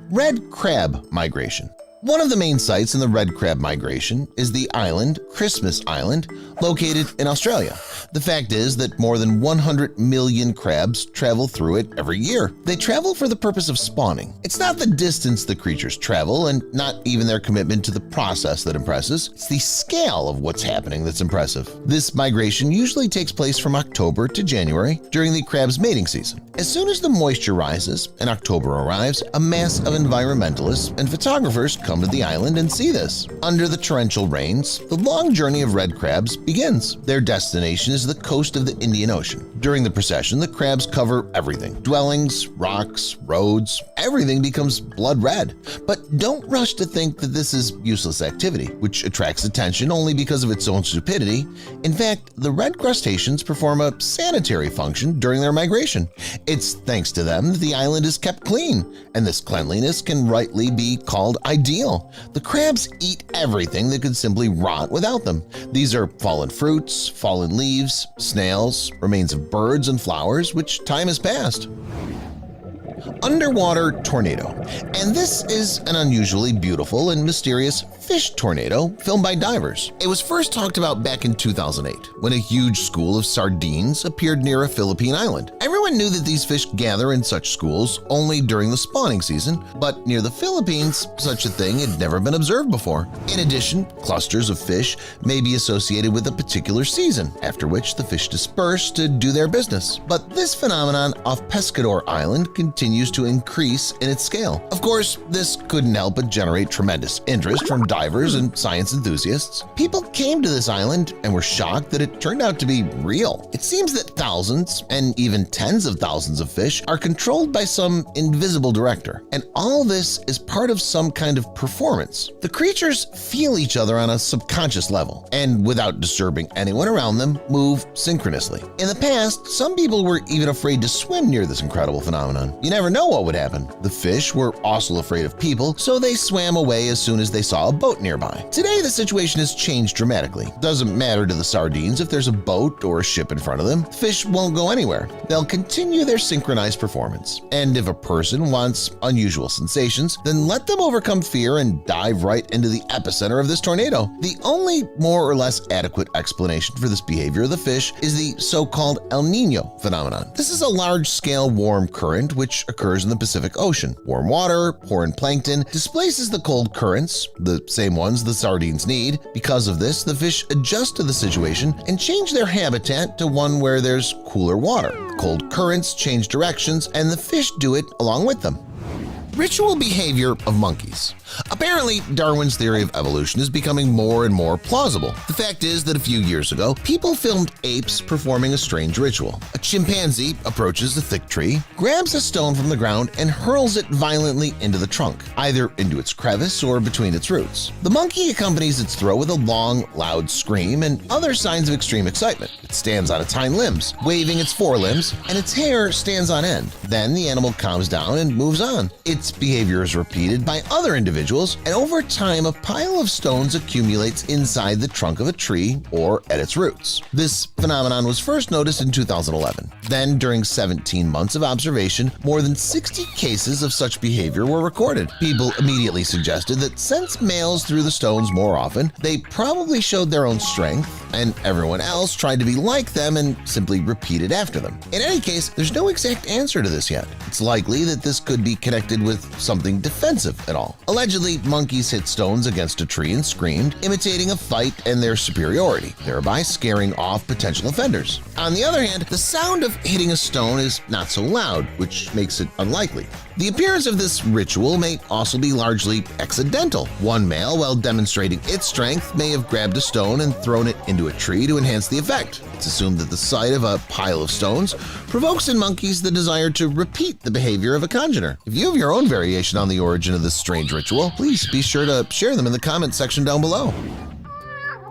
Red crab migration. One of the main sites in the red crab migration is the island Christmas Island, located in Australia. The fact is that more than 100 million crabs travel through it every year. They travel for the purpose of spawning. It's not the distance the creatures travel and not even their commitment to the process that impresses. It's the scale of what's happening that's impressive. This migration usually takes place from October to January during the crab's mating season. As soon as the moisture rises and October arrives, a mass of environmentalists and photographers come to the island and see this. Under the torrential rains, the long journey of red crabs begins. Their destination is the coast of the Indian Ocean. During the procession, the crabs cover everything. Dwellings, rocks, roads, everything becomes blood red. But don't rush to think that this is useless activity, which attracts attention only because of its own stupidity. In fact, the red crustaceans perform a sanitary function during their migration. It's thanks to them that the island is kept clean, and this cleanliness can rightly be called ideal. The crabs eat everything that could simply rot without them. These are fallen fruits, fallen leaves, snails, remains of birds and flowers which time has passed. Underwater tornado. And this is an unusually beautiful and mysterious fish tornado filmed by divers. It was first talked about back in 2008 when a huge school of sardines appeared near a Philippine island. Everyone knew that these fish gather in such schools only during the spawning season, but near the Philippines, such a thing had never been observed before. In addition, clusters of fish may be associated with a particular season, after which the fish disperse to do their business. But this phenomenon off Pescador Island continues to increase in its scale. Of course, this couldn't help but generate tremendous interest from divers and science enthusiasts. People came to this island and were shocked that it turned out to be real. It seems that thousands and even tens of thousands of fish are controlled by some invisible director, and all this is part of some kind of performance. The creatures feel each other on a subconscious level, and without disturbing anyone around them, move synchronously. In the past, some people were even afraid to swim near this incredible phenomenon. You never know what would happen. The fish were also afraid of people, so they swam away as soon as they saw a boat nearby. Today, the situation has changed dramatically. Doesn't matter to the sardines if there's a boat or a ship in front of them. Fish won't go anywhere. They'll continue their synchronized performance. And if a person wants unusual sensations, then let them overcome fear and dive right into the epicenter of this tornado. The only more or less adequate explanation for this behavior of the fish is the so-called El Niño phenomenon. This is a large-scale warm current which occurs in the Pacific Ocean. Warm water, pouring plankton, displaces the cold currents, the same ones the sardines need. Because of this, the fish adjust to the situation and change their habitat to one where there's cooler water. Cold currents change directions, and the fish do it along with them. Ritual behavior of monkeys. Apparently, Darwin's theory of evolution is becoming more and more plausible. The fact is that a few years ago, people filmed apes performing a strange ritual. A chimpanzee approaches a thick tree, grabs a stone from the ground, and hurls it violently into the trunk, either into its crevice or between its roots. The monkey accompanies its throw with a long, loud scream and other signs of extreme excitement. It stands on its hind limbs, waving its forelimbs, and its hair stands on end. Then the animal calms down and moves on. Its behavior is repeated by other individuals, and over time a pile of stones accumulates inside the trunk of a tree or at its roots. This phenomenon was first noticed in 2011. Then, during 17 months of observation, more than 60 cases of such behavior were recorded. People immediately suggested that since males threw the stones more often, they probably showed their own strength, and everyone else tried to be like them and simply repeated after them. In any case, there's no exact answer to this yet. It's likely that this could be connected with something defensive at all. Allegedly, monkeys hit stones against a tree and screamed, imitating a fight and their superiority, thereby scaring off potential offenders. On the other hand, the sound of hitting a stone is not so loud, which makes it unlikely. The appearance of this ritual may also be largely accidental. One male, while demonstrating its strength, may have grabbed a stone and thrown it into a tree to enhance the effect. It's assumed that the sight of a pile of stones provokes in monkeys the desire to repeat the behavior of a conjurer. If you have your own variation on the origin of this strange ritual, please be sure to share them in the comment section down below.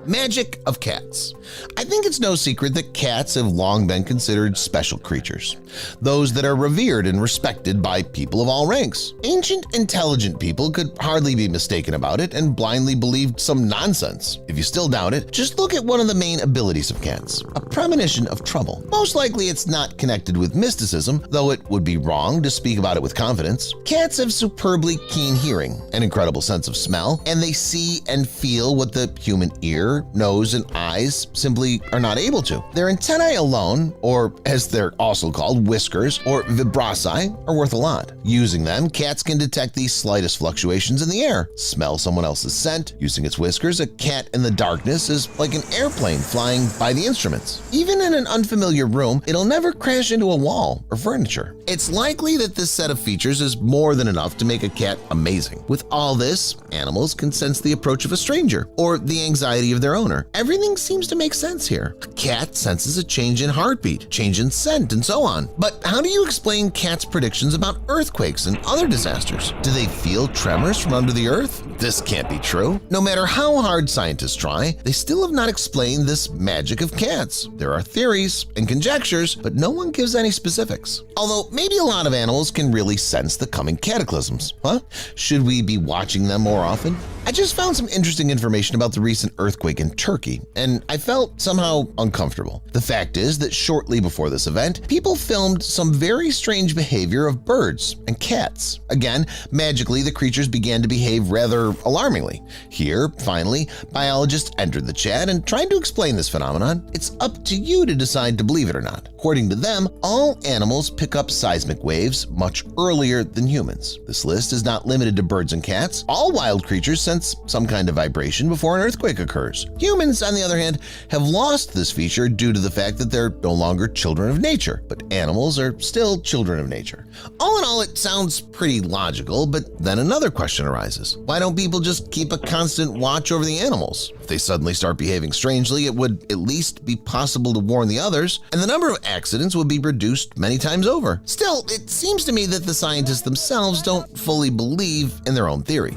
Magic of cats. I think it's no secret that cats have long been considered special creatures, those that are revered and respected by people of all ranks. Ancient, intelligent people could hardly be mistaken about it and blindly believed some nonsense. If you still doubt it, just look at one of the main abilities of cats, a premonition of trouble. Most likely it's not connected with mysticism, though it would be wrong to speak about it with confidence. Cats have superbly keen hearing, an incredible sense of smell, and they see and feel what the human ear, nose, and eyes simply are not able to. Their antennae alone, or as they're also called, whiskers or vibrissae, are worth a lot. Using them, cats can detect the slightest fluctuations in the air, smell someone else's scent. Using its whiskers, a cat in the darkness is like an airplane flying by the instruments. Even in an unfamiliar room, it'll never crash into a wall or furniture. It's likely that this set of features is more than enough to make a cat amazing. With all this, animals can sense the approach of a stranger or the anxiety of their owner. Everything seems to make sense here. A cat senses a change in heartbeat, change in scent, and so on. But how do you explain cats' predictions about earthquakes and other disasters? Do they feel tremors from under the earth? This can't be true. No matter how hard scientists try, they still have not explained this magic of cats. There are theories and conjectures, but no one gives any specifics. Although maybe a lot of animals can really sense the coming cataclysms. Huh? Should we be watching them more often? I just found some interesting information about the recent earthquake in Turkey, and I felt somehow uncomfortable. The fact is that shortly before this event, people filmed some very strange behavior of birds and cats. Again, magically, the creatures began to behave rather alarmingly. Here, finally, biologists entered the chat and tried to explain this phenomenon. It's up to you to decide to believe it or not. According to them, all animals pick up seismic waves much earlier than humans. This list is not limited to birds and cats. All wild creatures sense some kind of vibration before an earthquake occurs. Humans, on the other hand, have lost this feature due to the fact that they're no longer children of nature, but animals are still children of nature. All in all, it sounds pretty logical, but then another question arises. Why don't people just keep a constant watch over the animals? If they suddenly start behaving strangely, it would at least be possible to warn the others, and the number of accidents would be reduced many times over. Still, it seems to me that the scientists themselves don't fully believe in their own theory.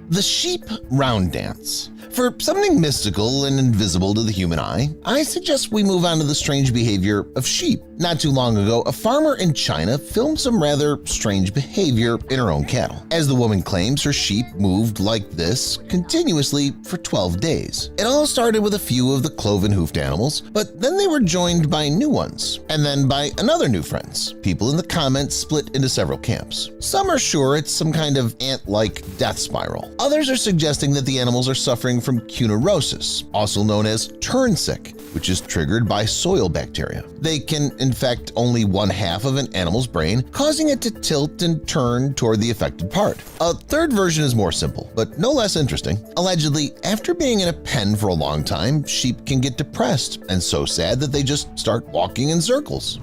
The sheep round dance. For something mystical and invisible to the human eye, I suggest we move on to the strange behavior of sheep. Not too long ago, a farmer in China filmed some rather strange behavior in her own cattle. As the woman claims, her sheep moved like this continuously for 12 days. It all started with a few of the cloven-hoofed animals, but then they were joined by new ones, and then by another new friends. People in the comments split into several camps. Some are sure it's some kind of ant-like death spiral. Others are suggesting that the animals are suffering from cuneirosis, also known as turn sick, which is triggered by soil bacteria. They can infect only one half of an animal's brain, causing it to tilt and turn toward the affected part. A third version is more simple, but no less interesting. Allegedly, after being in a pen for a long time, sheep can get depressed and so sad that they just start walking in circles.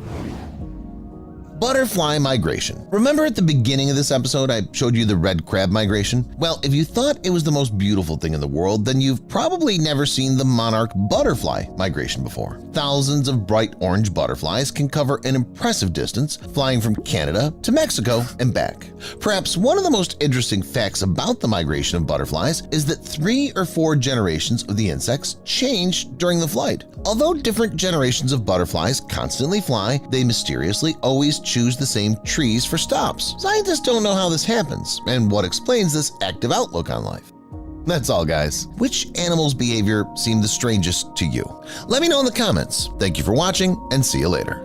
Butterfly migration. Remember at the beginning of this episode I showed you the red crab migration? Well, if you thought it was the most beautiful thing in the world, then you've probably never seen the monarch butterfly migration before. Thousands of bright orange butterflies can cover an impressive distance, flying from Canada to Mexico and back. Perhaps one of the most interesting facts about the migration of butterflies is that 3 or 4 generations of the insects change during the flight. Although different generations of butterflies constantly fly, they mysteriously always choose the same trees for stops. Scientists don't know how this happens and what explains this active outlook on life. That's all, guys. Which animal's behavior seemed the strangest to you? Let me know in the comments. Thank you for watching, and see you later.